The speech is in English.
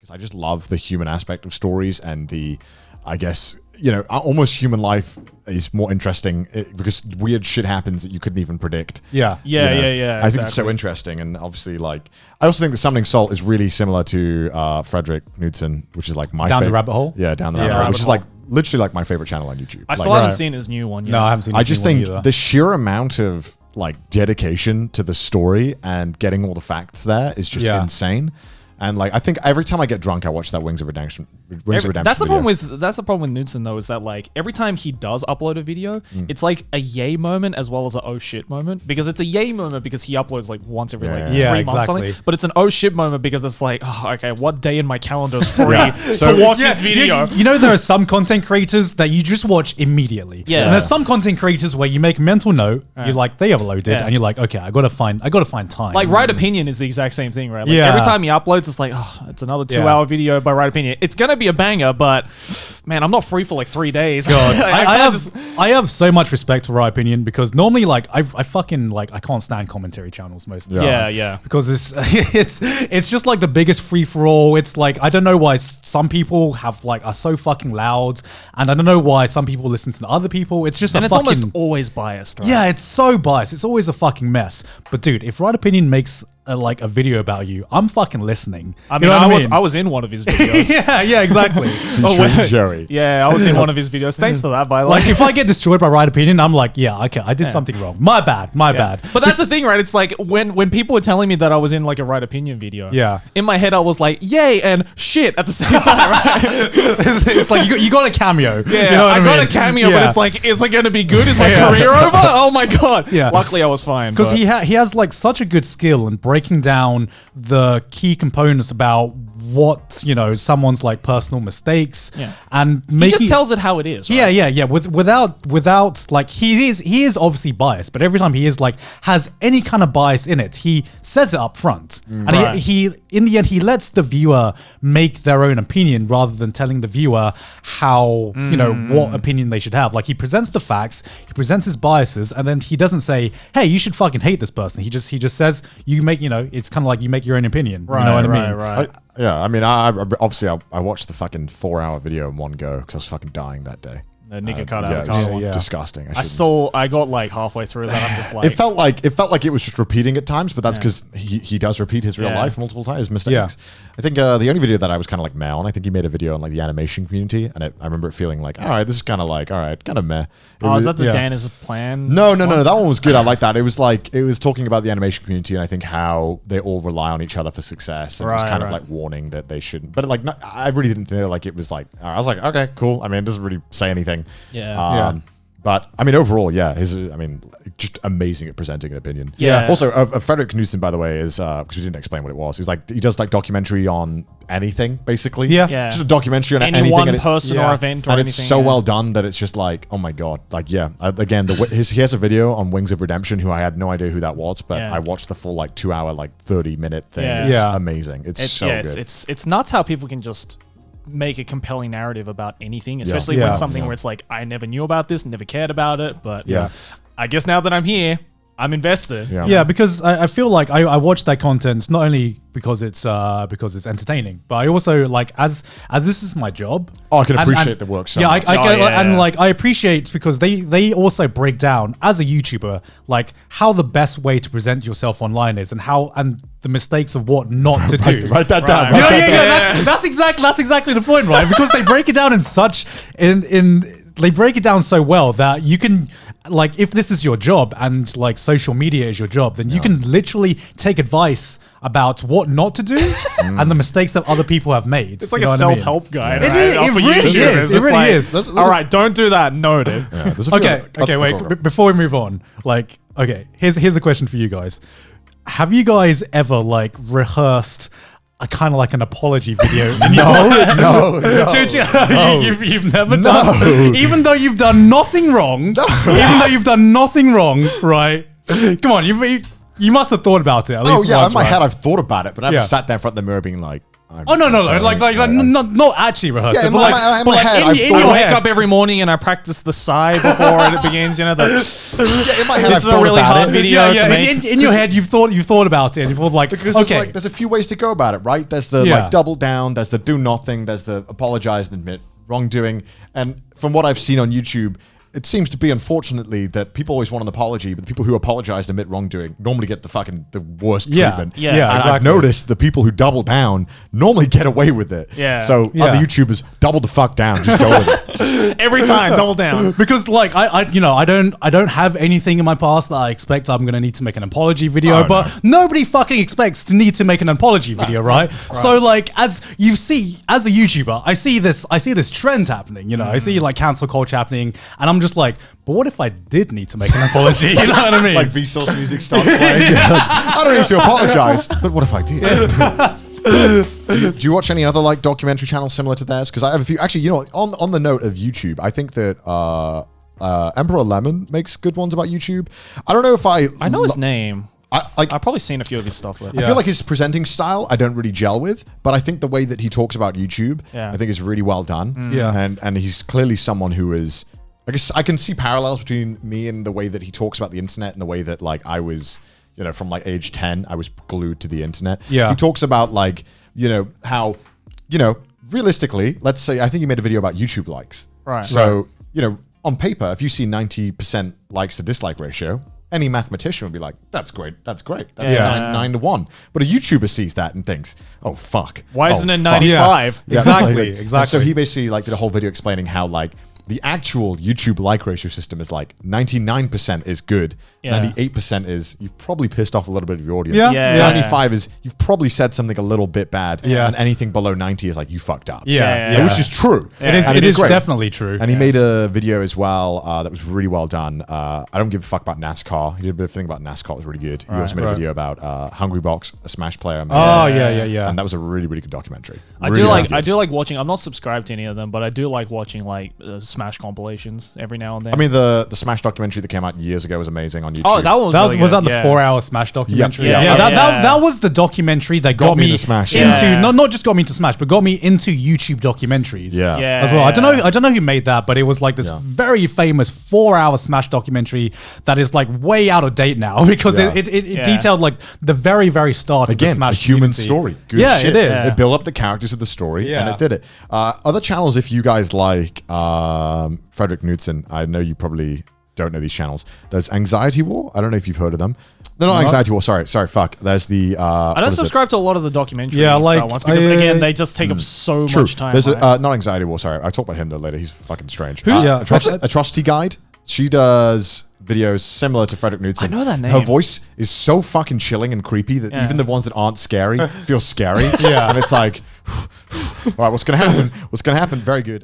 because I just love the human aspect of stories and the, I guess, you know, almost human life is more interesting because weird shit happens that you couldn't even predict. Yeah. I think it's so interesting. And obviously, like, I also think that Summoning Salt is really similar to Frederick Knudsen, which is like my Down the Rabbit Hole? Yeah, Down the Rabbit Hole, which is like literally like my favorite channel on YouTube. I still haven't seen his new one yet. No, I haven't seen his I just new one think either. the sheer amount of like dedication to the story and getting all the facts there is just insane. And like, I think every time I get drunk, I watch that Wings of Redemption. That's the video. problem with Knudsen though, is that like every time he does upload a video, it's like a yay moment as well as a oh shit moment, because it's a yay moment because he uploads like once every 3 months or something, but it's an oh shit moment because it's like, oh, okay, what day in my calendar is free to watch this video? You know, there are some content creators that you just watch immediately. Yeah. And there's some content creators where you make a mental note, you're like, they uploaded, and you're like, okay, I gotta find time. Like Right Opinion is the exact same thing, right? Like every time he uploads, it's like, oh, it's another 2-hour video by Right Opinion. It's gonna be a banger, but man, I'm not free for like 3 days. God, I have so much respect for Right Opinion because normally, like, I fucking like, I can't stand commentary channels most of the time. Yeah. Because it's just like the biggest free for all. It's like, I don't know why some people are so fucking loud, and I don't know why some people listen to other people. It's just it's almost always biased, right? Yeah, it's so biased. It's always a fucking mess. But dude, if Right Opinion makes a video about you, I'm fucking listening. I mean, I was in one of his videos. yeah, exactly. Joey. Yeah, I was in one of his videos. Thanks for that, by the way. Like, if I get destroyed by Right Opinion, I'm like, yeah, okay, I did something wrong. My bad. But that's the thing, right? It's like when people were telling me that I was in like a Right Opinion video. Yeah. In my head, I was like, yay and shit at the same time, right? it's like you got a cameo. Yeah, you know I got a cameo, but it's like, is it going to be good? Is my career over? Oh my god. Yeah. Luckily, I was fine. Because he has like such a good skill in breaking down the key components about what, you know, someone's like personal mistakes and making, he just tells it how it is. Right? Yeah. Without like, he is obviously biased, but every time he is like has any kind of bias in it, he says it up front, and he in the end he lets the viewer make their own opinion rather than telling the viewer how you know what opinion they should have. Like, he presents the facts, he presents his biases, and then he doesn't say, hey, you should fucking hate this person. He just says, you make, you know, it's kind of like you make your own opinion. Right, you know what I mean? Right. I mean, I obviously I watched the fucking 4-hour video in one go because I was fucking dying that day. Nick cut out. Disgusting. I got like halfway through that. I'm just like, it felt like it was just repeating at times, but that's because he does repeat his real life multiple times, his mistakes. Yeah. I think the only video that I was kind of like meh on, I think he made a video on like the animation community, and I remember it feeling like, all right, this is kind of like, all right, kind of meh. Is that the Dan is a plan? No, that one was good. I like that. It was like, it was talking about the animation community and I think how they all rely on each other for success, and it was kind of like warning that they shouldn't. But like, I really didn't feel like it was like, I was like, okay, cool. I mean, it doesn't really say anything. But I mean, overall, just amazing at presenting an opinion. Yeah. Also, Frederick Knudsen, by the way, is because we didn't explain what it was. He was like, he does like documentary on anything, basically. Yeah. Just a documentary on any anything, one and person or event or and anything. it's so well done that it's just like, oh my god, like again, he has a video on Wings of Redemption, who I had no idea who that was, but I watched the full like 2-hour, like 30-minute thing. Yeah. It's amazing. It's so good. It's nuts how people can just make a compelling narrative about anything, especially when something where it's like, I never knew about this, never cared about it, but I guess now that I'm here, I'm invested. Yeah, because I feel like I watch that content not only because it's entertaining, but I also like as this is my job. Oh, I can appreciate the work. So much. I appreciate because they also break down as a YouTuber like how the best way to present yourself online is and the mistakes of what not to do. Write that down. That's exactly the point, right? Because they break it down in such they break it down so well that you can, like, if this is your job and like social media is your job, then you can literally take advice about what not to do and the mistakes that other people have made. It's like a self-help guide. It really is. All right, don't do that. Noted. Okay, wait. Before we move on, like, okay, here's a question for you guys. Have you guys ever like rehearsed a kind of like an apology video? No. You've never done, even though you've done nothing wrong. Even though you've done nothing wrong, right? Come on, you must have thought about it. At least in my head I've thought about it, but I haven't sat there in front of the mirror being like, Oh no, not actually rehearse it, but in my head, I wake up every morning and I practice the sigh before it begins. You know, in my head, this is a really hard video to make. In your head, you've thought about it, and you've thought like, because okay, there's a few ways to go about it, right? There's the like double down, there's the do nothing, there's the apologize and admit wrongdoing, and from what I've seen on YouTube, it seems to be, unfortunately, that people always want an apology, but the people who apologize and admit wrongdoing normally get the worst treatment. Yeah, and exactly. I've noticed the people who double down normally get away with it. Yeah. So other YouTubers, double the fuck down, just go with it. Every time, double down. Because like I don't have anything in my past that I expect I'm gonna need to make an apology video, but nobody fucking expects to need to make an apology video, right? So like as you see, as a YouTuber, I see this trend happening. You know, I see like cancel culture happening, and I'm just like, but what if I did need to make an apology? You know what I mean? Like Vsauce music starts playing. I don't need to apologize, but what if I did? Do you watch any other like documentary channels similar to theirs? Because I have a few. Actually, you know, on the note of YouTube, I think that Emperor Lemon makes good ones about YouTube. I don't know if I know his name. I've probably seen a few of his stuff. But I feel like his presenting style I don't really gel with, but I think the way that he talks about YouTube, Yeah. I think is really well done. Yeah. and he's clearly someone who is. I guess I can see parallels between me and the way that he talks about the internet and the way that like I was, you know, from like age 10, I was glued to the internet. Yeah. He talks about like, you know, how, you know, realistically, let's say, I think he made a video about YouTube likes. Right. So, you know, on paper, if you see 90% likes to dislike ratio, any mathematician would be like, that's great. That's 9 to 1. But a YouTuber sees that and thinks, oh, fuck. Why isn't it fuck. 95? Yeah, Exactly. So he basically like did a whole video explaining how like the actual YouTube like ratio system is like 99% is good, 98% is you've probably pissed off a little bit of your audience. Yeah. 95 is you've probably said something a little bit bad, Yeah. and anything below 90 is like you fucked up. Yeah. Which is true. It is. And It it's is great. definitely true. And he made a video as well that was really well done. I don't give a fuck about NASCAR. He did a bit of thing about NASCAR. It was really good. He also made a video about Hungrybox, a Smash player. Yeah. And that was a really, really good documentary. I do like watching. I'm not subscribed to any of them, but I do like watching like Smash compilations every now and then. I mean, the Smash documentary that came out years ago was amazing on YouTube. Oh, that one was really was good. that the 4-hour Smash documentary? Yeah. That was the documentary that got me into Smash. into not just got me into Smash, but got me into YouTube documentaries. Yeah. As well. I don't know who made that, but it was like this very famous 4-hour Smash documentary that is like way out of date now because it detailed like the very, very start of the Again, Smash a human community. story. Good Yeah, shit. it is. It built up the characters of the story, and Yeah. it did it. Other channels, if you guys like Frederick Knudsen, I know you probably don't know these channels. There's Anxiety War. I don't know if you've heard of them. No, not Anxiety War. Sorry, fuck. There's the. I don't subscribe to a lot of the documentary like, ones because again they just take up so much time. There's right? not Anxiety War. Sorry, I talk about him though later. He's fucking strange. Yeah. Atrocity Guide. She does videos similar to Frederick Knudsen. I know that name. Her voice is so fucking chilling and creepy that even the ones that aren't scary feel scary. And it's like, all right, what's gonna happen? What's gonna happen? Very good.